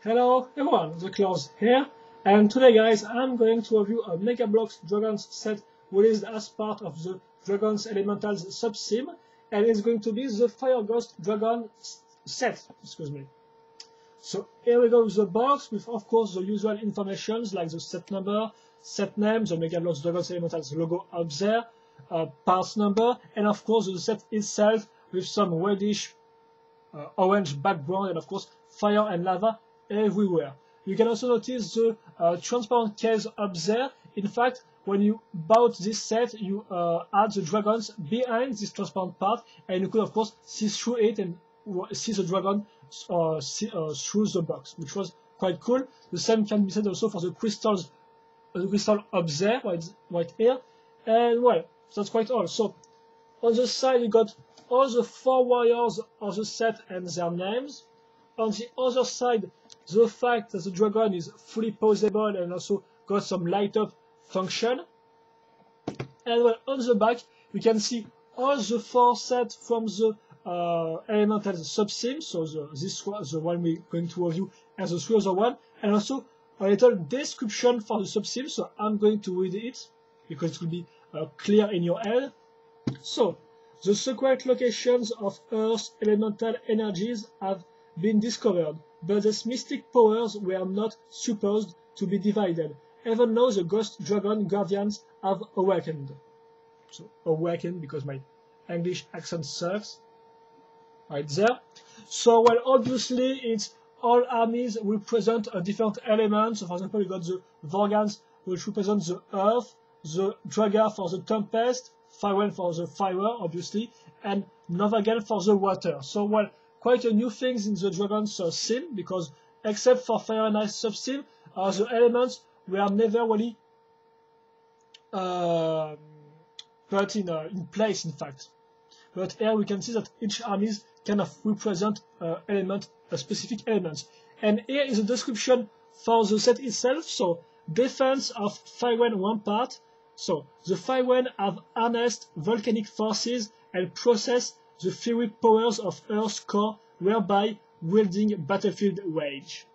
Hello everyone, the Claus here, and today guys I'm going to review a Megabloks Dragons set released as part of the Dragons Elementals subsim, and it's going to be the Fire Ghost Dragon set, excuse me. So here we go with the box with of course the usual informations like the set number, set name, the Megabloks Dragons Elementals logo up there, parts number, and of course the set itself with some reddish orange background and of course fire and lava everywhere. You can also notice the transparent case up there. In fact, when you bought this set, you add the dragons behind this transparent part, and you could of course see through it and see the dragon through the box, which was quite cool. The same can be said also for the crystals, the crystal up there, right here, and well, that's quite all. So on the side you got all the 4 warriors of the set and their names. On the other side, the fact that the dragon is fully posable and also got some light up function. And well, on the back, you can see all the 4 sets from the Elemental subsim, so this one, the one we're going to review, and the 3 other one, and also a little description for the subsim, so I'm going to read it because it will be clear in your head. So, the secret locations of Earth's elemental energies have been discovered, but these mystic powers were not supposed to be divided, even though the ghost dragon guardians have awakened. So, awakened because my English accent sucks. Right there. So, well, obviously, it's all armies represent a different element. So, for example, you got the Vorgans, which represent the earth, the Draga for the tempest, Firewind for the fire, obviously, and Novagan for the water. So, well, quite a new things in the Dragons sim, because except for Fire and Ice subsim, the elements were never really put in place, in fact. But here we can see that each armies kind of represent a specific element. And here is a description for the set itself. So, defense of Firewind 1 part. So, the Firewind have harnessed volcanic forces and processed the fiery powers of Earth's core, whereby wielding battlefield rage.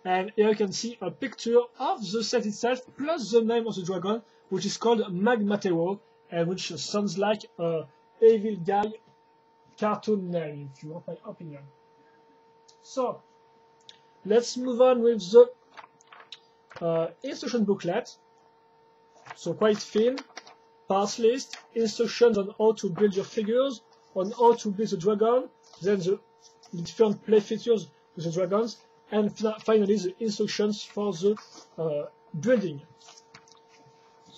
And here you can see a picture of the set itself, plus the name of the dragon, which is called Magmatero, and which sounds like a evil guy cartoon name, if you want my opinion. So, let's move on with the instruction booklet. So quite thin, parts list, instructions on how to build your figures, on how to build the dragon, then the different play features with the dragons, and finally the instructions for the building.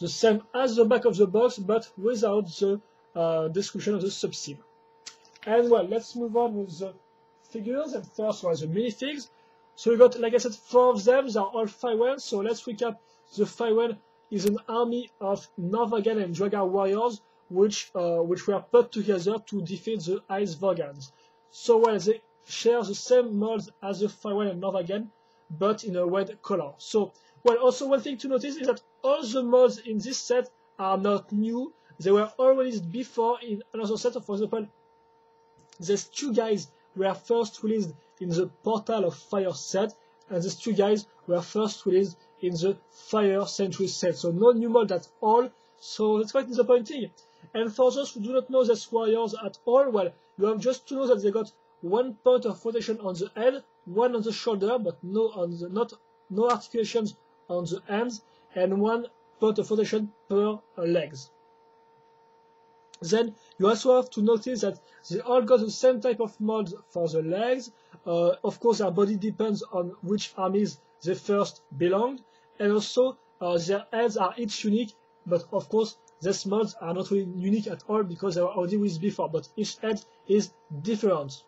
The same as the back of the box, but without the description of the subsim. And well, let's move on with the figures, and first the minifigs. So we got, like I said, 4 of them, they are all Firewind, so let's recap. The Firewind is an army of Novagan and Draga warriors, which were put together to defeat the Ice Vorgans. So well, they share the same molds as the Firewind and Novagan, but in a red color. So, well, also one thing to notice is that all the molds in this set are not new. They were all released before in another set. For example, these 2 guys were first released in the Portal of Fire set, and these 2 guys were first released in the Fire Century set. So no new mold at all, so that's quite disappointing. And for those who do not know these warriors at all, well, you have just to know that they got 1 point of rotation on the head, 1 on the shoulder, but no articulations on the hands, and 1 point of rotation per legs. Then you also have to notice that they all got the same type of mold for the legs. Of course, their body depends on which armies they first belonged, and also their heads are each unique, but of course these molds are not really unique at all because they were already released before, but each head is different.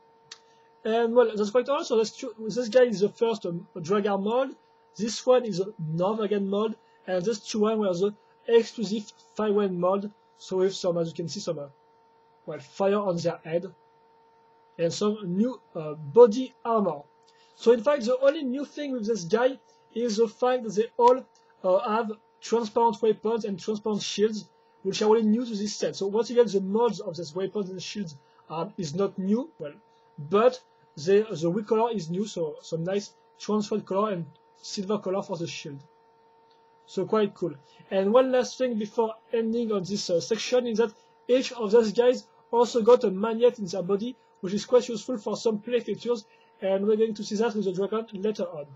And well, that's quite all. So this guy is the first Dragar mold, this one is a Novagan mold, and this 2 one were the exclusive Firewind mold. So with some, as you can see, some well, fire on their head, and some new body armor. So in fact, the only new thing with this guy is the fact that they all have transparent weapons and transparent shields, which are really new to this set. So once again, the mods of these weapons and shields is not new, well, but the wheel color is new, so some nice transferred color and silver color for the shield. So quite cool. And one last thing before ending on this section is that each of those guys also got a magnet in their body, which is quite useful for some play features, and we're going to see that with the dragon later on.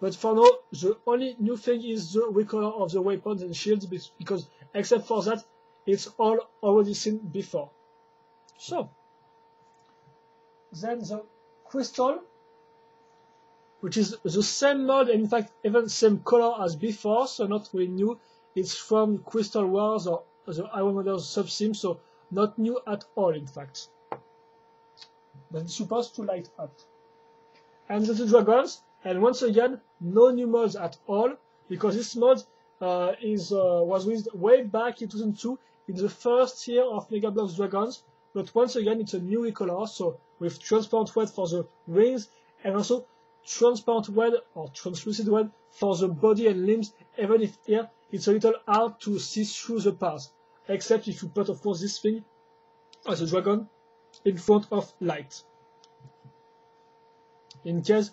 But for now, the only new thing is the recolor of the weapons and shields, because except for that, it's all already seen before. So, then the crystal, which is the same mod and in fact even same color as before, so not really new. It's from Crystal Wars or the Iron Warriors sub-theme, so not new at all in fact. But it's supposed to light up. And the dragons, and once again, no new mods at all, because this mod was released way back in 2002 in the first year of Megabloks Dragons, but once again it's a new recolor, so with transparent red for the wings, and also transparent red or translucid red for the body and limbs, even if here it's a little hard to see through the parts, except if you put of course this thing as a dragon in front of light. In case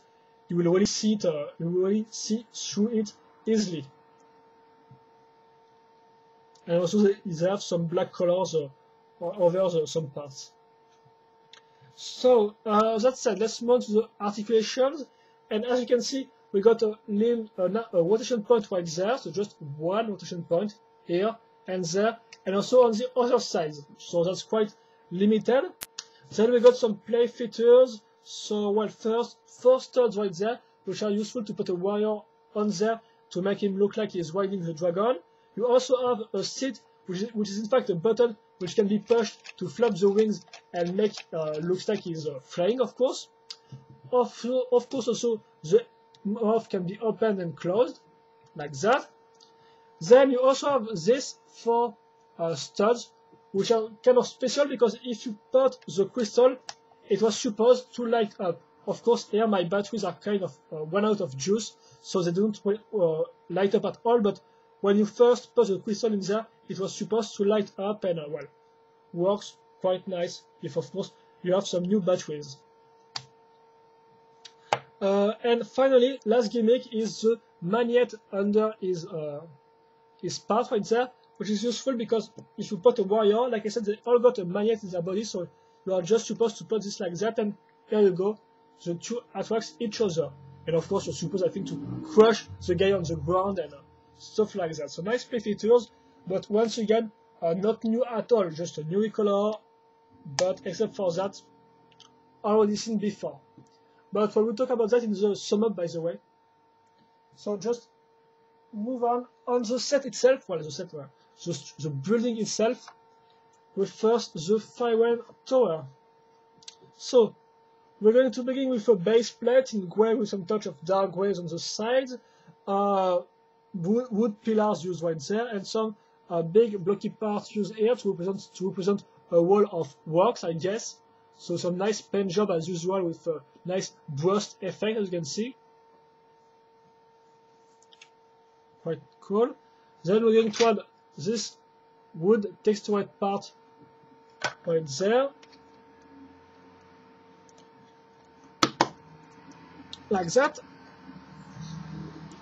you will really see it, you will really see through it easily. And also they have some black colors over some parts. So that said, let's move on to the articulations. And as you can see, we got a rotation point right there, so just one rotation point here and there, and also on the other side. So that's quite limited. Then we got some play features. So well, first, 4 studs right there, which are useful to put a warrior on there to make him look like he's riding the dragon. You also have a seat, which is in fact a button which can be pushed to flap the wings and make looks like he's flying, of course. Of course, also the mouth can be opened and closed, like that. Then you also have this 4 studs, which are kind of special because if you put the crystal, it was supposed to light up. Of course, here my batteries are kind of run out of juice, so they don't light up at all, but when you first put the crystal in there, it was supposed to light up and, well, works quite nice if, of course, you have some new batteries. And finally, last gimmick is the magnet under his part right there, which is useful because if you put a warrior, like I said, they all got a magnet in their body, so you are just supposed to put this like that, and here you go. The two attracts each other. And of course, you're supposed, I think, to crush the guy on the ground and stuff like that. So nice play features, but once again, not new at all, just a new color, but except for that, already seen before. But we'll talk about that in the sum up, by the way. So just move on the set itself, well, the set, the building itself, with first the Firewall Tower. So we're going to begin with a base plate in grey with some touch of dark greys on the sides, wood pillars used right there, and some big blocky parts used here to represent a wall of works, I guess. So some nice paint job as usual with a nice burst effect, as you can see. Quite cool. Then we're going to add this wood textured part right there. Like that.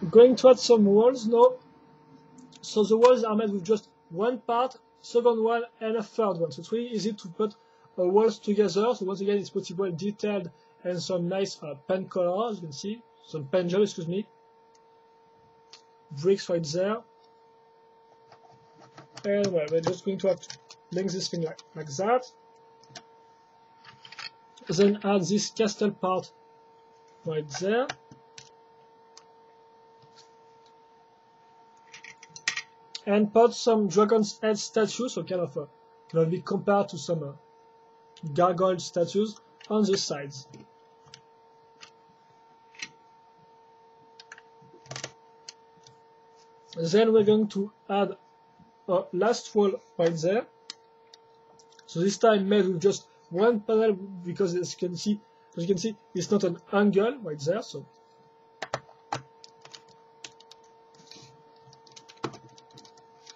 Going to add some walls now. So the walls are made with just one part, second one, and a third one. So it's really easy to put walls together. So once again, it's pretty well detailed and some nice paint color, as you can see. Some paint job, excuse me. Bricks right there. And well, we're just going to have to link this thing like that. Then add this castle part right there. And put some dragon's head statues, so kind of can be compared to some gargoyle statues on the sides. Then we're going to add a last wall right there. So this time made with just one panel because as you can see, it's not an angle right there. So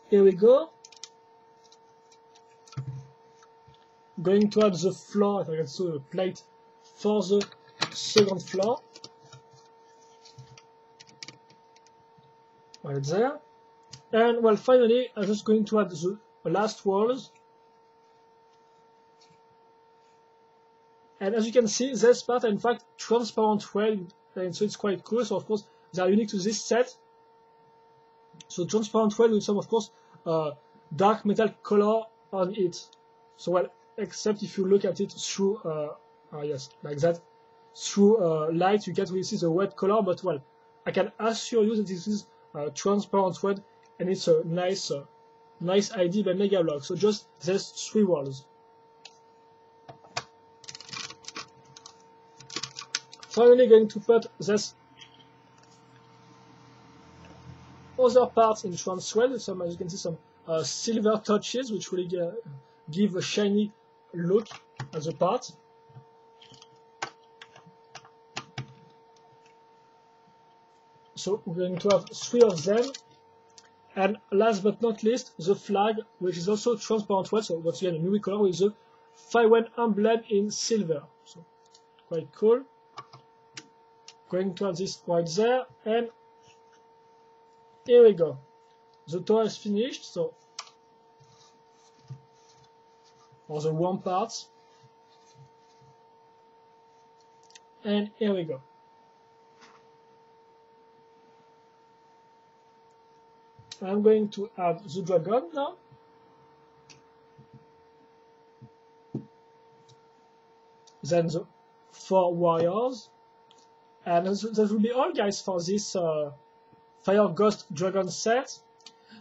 here we go. Going to add the floor, if I can see the plate for the second floor. Right there. And well, finally, I'm just going to add the last walls. And as you can see, this part are in fact transparent red, and so it's quite cool. So of course, they are unique to this set. So transparent red with some, of course, dark metal color on it. So well, except if you look at it through, yes, like that, through light, you can't really see the red color. But well, I can assure you that this is transparent red, and it's a nice, nice idea by Megabloks. So just these 3 walls. Finally, going to put this other parts in trans red. Some, as you can see, some silver touches, which really give a shiny look at the part. So we're going to have 3 of them. And last but not least, the flag, which is also transparent red. So once again, a new color with the Firewen emblem in silver. So quite cool. Going to add this right there, and here we go. The tower is finished, so for the warm parts, and here we go. I'm going to add the dragon now. Then the 4 warriors. And that will be all, guys, for this Fire Ghost Dragon set.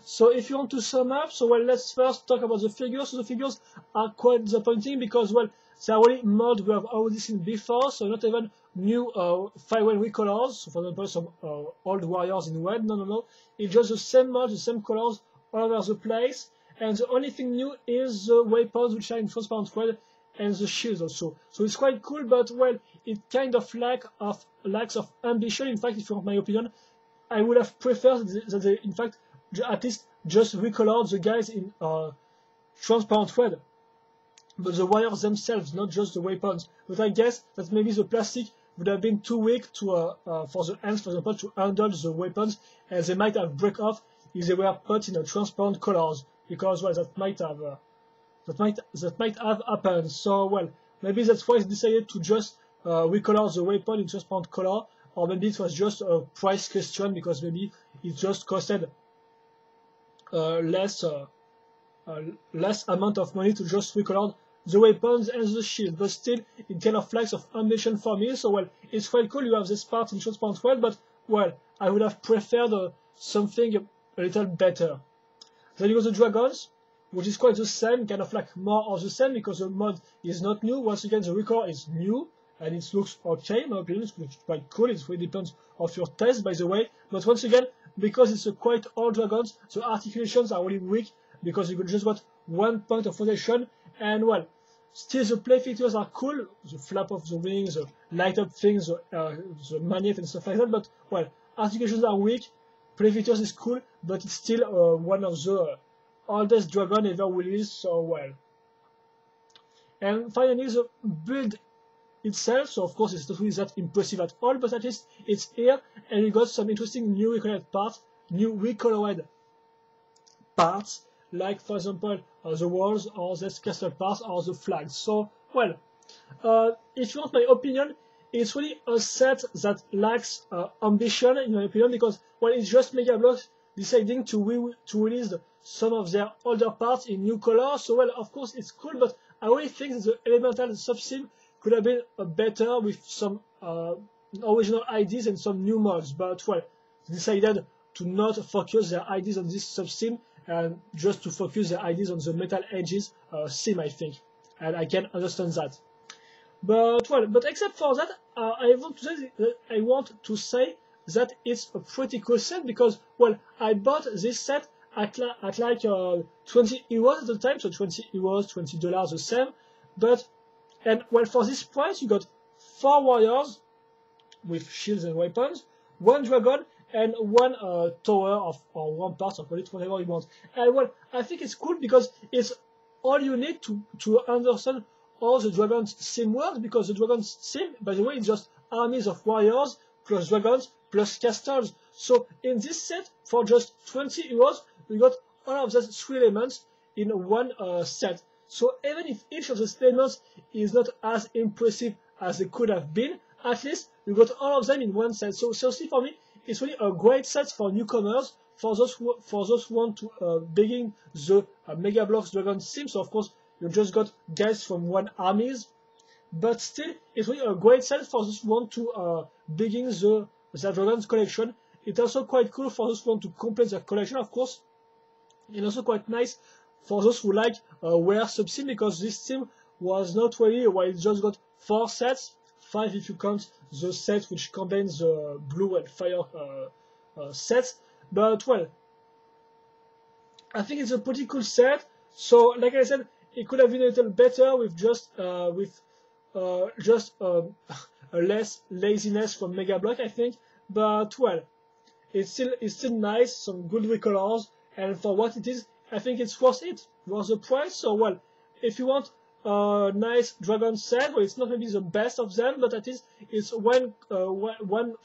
So if you want to sum up, so well, let's first talk about the figures. So the figures are quite disappointing because, well, they are already mods we have already seen before, so not even new Firewen recolors. So for example, some old warriors in red. No. It's just the same mods, the same colors all over the place. And the only thing new is the weapons, which are in transparent red, and the shields also. So it's quite cool, but well, it kind of lacks of ambition. In fact, if you want my opinion, I would have preferred that they, in fact, at least just recolored the guys in transparent red, but the wires themselves, not just the weapons. But I guess that maybe the plastic would have been too weak to for the hands, for example, to handle the weapons, and they might have break off if they were put in a transparent colors, because well, that might have happened. So well, maybe that's why they decided to just recolor the weapon in transparent color, or maybe it was just a price question because maybe it just costed less amount of money to just recolor the weapons and the shield. But still, it kind of lacks of ambition for me. So well, it's quite cool. You have this part in transparent red, but well, I would have preferred something a little better. Then you got the dragons, which is quite the same, kind of like more of the same because the mod is not new. Once again, the record is new and it looks okay, in my opinion. It's quite cool. It really depends of your taste, by the way. But once again, because it's a quite old dragons, the articulations are really weak because you just got 1 point of rotation. And well, still the play features are cool. The flap of the wings, the light up things, the magnet and stuff like that. But well, articulations are weak. Play features is cool, but it's still one of the oldest dragon ever released, so well. And finally, the build itself, so of course it's not really that impressive at all, but at least it's here, and we got some interesting new recolored parts, like for example the walls, or the castle parts, or the flags. So well, if you want my opinion, it's really a set that lacks ambition, in my opinion, because well, it's just Megabloks deciding to release some of their older parts in new colors. So well, of course it's cool, but I really think that the elemental subsim could have been better with some original ideas and some new mods. But well, they decided to not focus their ideas on this subsim and just to focus their ideas on the metal edges sim, I think, and I can understand that. But well, but except for that, I want to say that it's a pretty cool set because well, I bought this set at like 20 euros at the time, so 20 euros, $20 the same. But and well, for this price, you got 4 warriors with shields and weapons, 1 dragon, and 1 tower or 1 part, or call it whatever you want. And well, I think it's cool because it's all you need to understand how the Dragon's Sim works, because the Dragon's Sim, by the way, is just armies of warriors plus dragons plus castles. So in this set, for just 20 euros, you got all of those 3 elements in one set. So even if each of those elements is not as impressive as they could have been, at least you got all of them in one set. So seriously, for me, it's really a great set for newcomers, for those who want to begin the Megabloks Dragon Sim. So of course, you just got guys from one armies, but still, it's really a great set for those who want to begin the Dragons collection. It's also quite cool for those who want to complete their collection, of course, and also quite nice for those who like Rare Sub-Sim, because this sim was not really, well, it just got 4 sets, 5 if you count the set which combines the blue and fire sets, but well, I think it's a pretty cool set. So like I said, it could have been a little better with just a less laziness from Megabloks, I think, but well, it's still nice, some good recolors, and for what it is, I think it's worth it, worth the price. So well, if you want a nice dragon set, well, it's not maybe the best of them, but at least it's one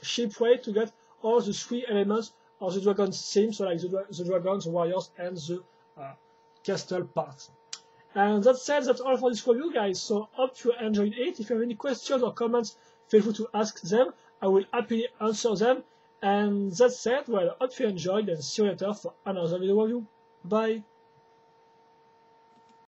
cheap way to get all the 3 elements of the dragon sim, so like the dragons, warriors, and the castle parts. And that said, that's all for this review, guys. So hope you enjoyed it. If you have any questions or comments, feel free to ask them. I will happily answer them. And that said, well, hope you enjoyed, and see you later for another video review. Bye.